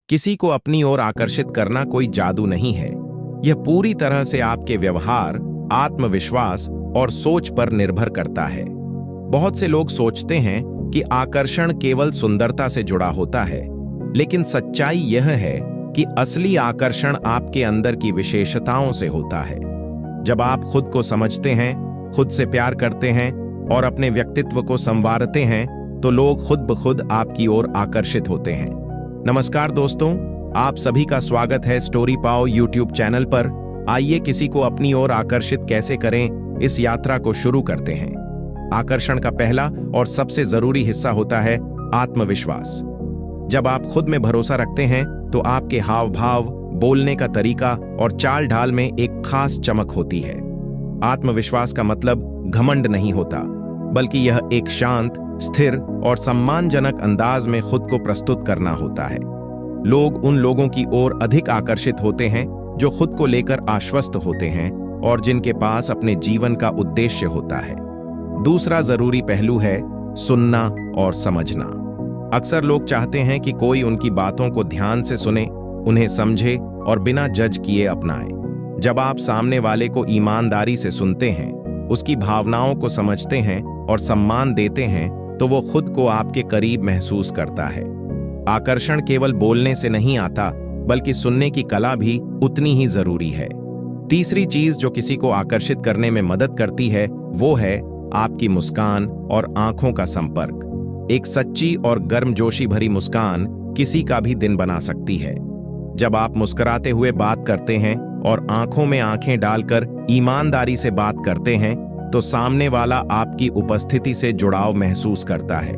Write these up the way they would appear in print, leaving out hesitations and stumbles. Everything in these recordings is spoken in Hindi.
किसी को अपनी ओर आकर्षित करना कोई जादू नहीं है। यह पूरी तरह से आपके व्यवहार, आत्मविश्वास और सोच पर निर्भर करता है। बहुत से लोग सोचते हैं कि आकर्षण केवल सुंदरता से जुड़ा होता है, लेकिन सच्चाई यह है कि असली आकर्षण आपके अंदर की विशेषताओं से होता है। जब आप खुद को समझते हैं, खुद से प्यार करते हैं और अपने व्यक्तित्व को संवारते हैं, तो लोग खुद ब खुद आपकी ओर आकर्षित होते हैं। नमस्कार दोस्तों, आप सभी का स्वागत है स्टोरी पाओ यूट्यूब चैनल पर। आइए किसी को अपनी ओर आकर्षित कैसे करें, इस यात्रा को शुरू करते हैं। आकर्षण का पहला और सबसे जरूरी हिस्सा होता है आत्मविश्वास। जब आप खुद में भरोसा रखते हैं तो आपके हाव भाव, बोलने का तरीका और चाल ढाल में एक खास चमक होती है। आत्मविश्वास का मतलब घमंड नहीं होता, बल्कि यह एक शांत, स्थिर और सम्मानजनक अंदाज में खुद को प्रस्तुत करना होता है। लोग उन लोगों की ओर अधिक आकर्षित होते हैं जो खुद को लेकर आश्वस्त होते हैं और जिनके पास अपने जीवन का उद्देश्य होता है। दूसरा जरूरी पहलू है सुनना और समझना। अक्सर लोग चाहते हैं कि कोई उनकी बातों को ध्यान से सुने, उन्हें समझे और बिना जज किए अपनाए। जब आप सामने वाले को ईमानदारी से सुनते हैं, उसकी भावनाओं को समझते हैं और सम्मान देते हैं, तो वो खुद को आपके करीब महसूस करता है। आकर्षण केवल बोलने से नहीं आता, बल्कि सुनने की कला भी उतनी ही जरूरी है। तीसरी चीज जो किसी को आकर्षित करने में मदद करती है, वो है आपकी मुस्कान और आंखों का संपर्क। एक सच्ची और गर्मजोशी भरी मुस्कान किसी का भी दिन बना सकती है। जब आप मुस्कुराते हुए बात करते हैं और आंखों में आंखें डालकर ईमानदारी से बात करते हैं, तो सामने वाला आपकी उपस्थिति से जुड़ाव महसूस करता है।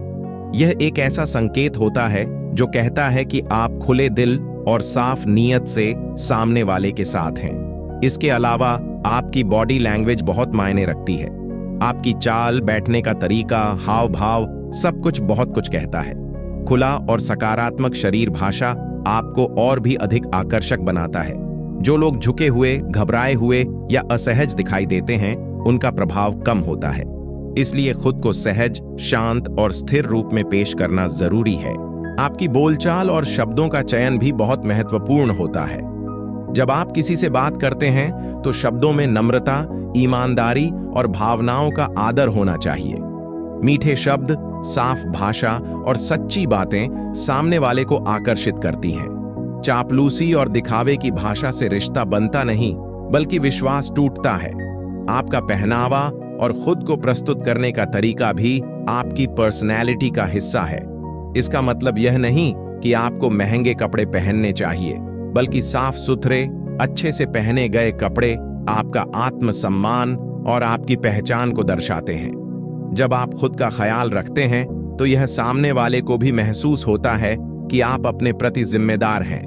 यह एक ऐसा संकेत होता है जो कहता है कि आप खुले दिल और साफ नीयत से सामने वाले के साथ हैं। इसके अलावा आपकी बॉडी लैंग्वेज बहुत मायने रखती है। आपकी चाल, बैठने का तरीका, हाव भाव, सब कुछ बहुत कुछ कहता है। खुला और सकारात्मक शरीर भाषा आपको और भी अधिक आकर्षक बनाता है। जो लोग झुके हुए, घबराए हुए या असहज दिखाई देते हैं, उनका प्रभाव कम होता है। इसलिए खुद को सहज, शांत और स्थिर रूप में पेश करना जरूरी है। आपकी बोलचाल और शब्दों का चयन भी बहुत महत्वपूर्ण होता है। जब आप किसी से बात करते हैं तो शब्दों में नम्रता, ईमानदारी और भावनाओं का आदर होना चाहिए। मीठे शब्द, साफ भाषा और सच्ची बातें सामने वाले को आकर्षित करती हैं। चापलूसी और दिखावे की भाषा से रिश्ता बनता नहीं, बल्कि विश्वास टूटता है। आपका पहनावा और खुद को प्रस्तुत करने का तरीका भी आपकी पर्सनैलिटी का हिस्सा है। इसका मतलब यह नहीं कि आपको महंगे कपड़े पहनने चाहिए, बल्कि साफ सुथरे, अच्छे से पहने गए कपड़े आपका आत्मसम्मान और आपकी पहचान को दर्शाते हैं। जब आप खुद का ख्याल रखते हैं, तो यह सामने वाले को भी महसूस होता है कि आप अपने प्रति जिम्मेदार हैं।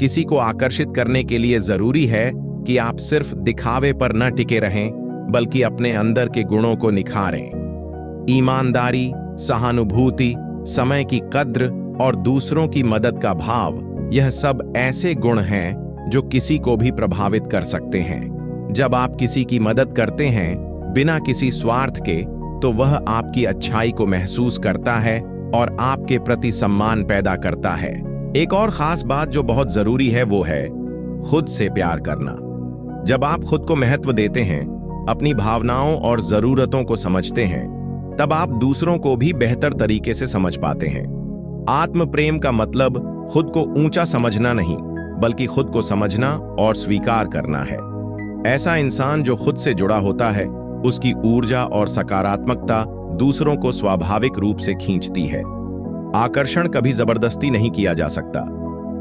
किसी को आकर्षित करने के लिए जरूरी है कि आप सिर्फ दिखावे पर न टिके रहें, बल्कि अपने अंदर के गुणों को निखारें। ईमानदारी, सहानुभूति, समय की कद्र और दूसरों की मदद का भाव, यह सब ऐसे गुण हैं जो किसी को भी प्रभावित कर सकते हैं। जब आप किसी की मदद करते हैं बिना किसी स्वार्थ के, तो वह आपकी अच्छाई को महसूस करता है और आपके प्रति सम्मान पैदा करता है। एक और खास बात जो बहुत जरूरी है, वो है खुद से प्यार करना। जब आप खुद को महत्व देते हैं, अपनी भावनाओं और जरूरतों को समझते हैं, तब आप दूसरों को भी बेहतर तरीके से समझ पाते हैं। आत्म प्रेम का मतलब खुद को ऊंचा समझना नहीं, बल्कि खुद को समझना और स्वीकार करना है। ऐसा इंसान जो खुद से जुड़ा होता है, उसकी ऊर्जा और सकारात्मकता दूसरों को स्वाभाविक रूप से खींचती है। आकर्षण कभी जबरदस्ती नहीं किया जा सकता।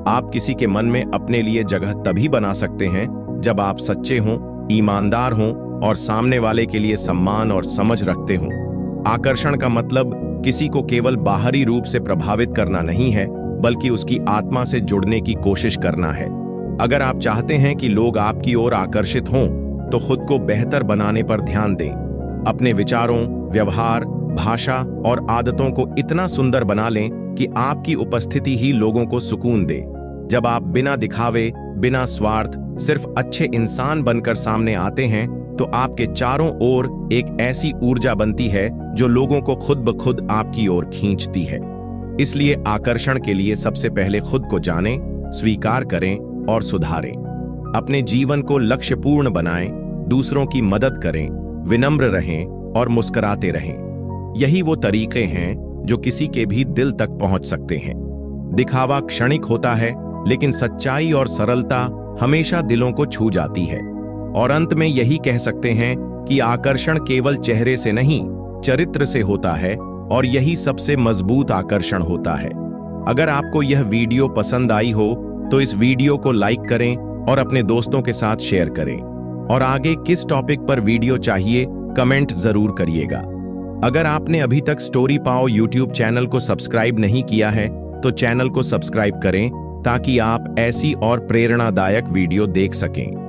आप किसी के मन में अपने लिए जगह तभी बना सकते हैं जब आप सच्चे हों, ईमानदार हों और सामने वाले के लिए सम्मान और समझ रखते हों। आकर्षण का मतलब किसी को केवल बाहरी रूप से प्रभावित करना नहीं है, बल्कि उसकी आत्मा से जुड़ने की कोशिश करना है। अगर आप चाहते हैं कि लोग आपकी ओर आकर्षित हों, तो खुद को बेहतर बनाने पर ध्यान दें। अपने विचारों, व्यवहार, भाषा और आदतों को इतना सुंदर बना लें कि आपकी उपस्थिति ही लोगों को सुकून दे। जब आप बिना दिखावे, बिना स्वार्थ, सिर्फ अच्छे इंसान बनकर सामने आते हैं, तो आपके चारों ओर एक ऐसी ऊर्जा बनती है जो लोगों को खुद ब खुद आपकी ओर खींचती है। इसलिए आकर्षण के लिए सबसे पहले खुद को जानें, स्वीकार करें और सुधारें। अपने जीवन को लक्ष्यपूर्ण बनाएं, दूसरों की मदद करें, विनम्र रहें और मुस्कुराते रहें। यही वो तरीके हैं जो किसी के भी दिल तक पहुंच सकते हैं। दिखावा क्षणिक होता है, लेकिन सच्चाई और सरलता हमेशा दिलों को छू जाती है। और अंत में यही कह सकते हैं कि आकर्षण केवल चेहरे से नहीं, चरित्र से होता है, और यही सबसे मजबूत आकर्षण होता है। अगर आपको यह वीडियो पसंद आई हो तो इस वीडियो को लाइक करें और अपने दोस्तों के साथ शेयर करें। और आगे किस टॉपिक पर वीडियो चाहिए कमेंट जरूर करिएगा। अगर आपने अभी तक स्टोरी पाओ यूट्यूब चैनल को सब्सक्राइब नहीं किया है तो चैनल को सब्सक्राइब करें ताकि आप ऐसी और प्रेरणादायक वीडियो देख सकें।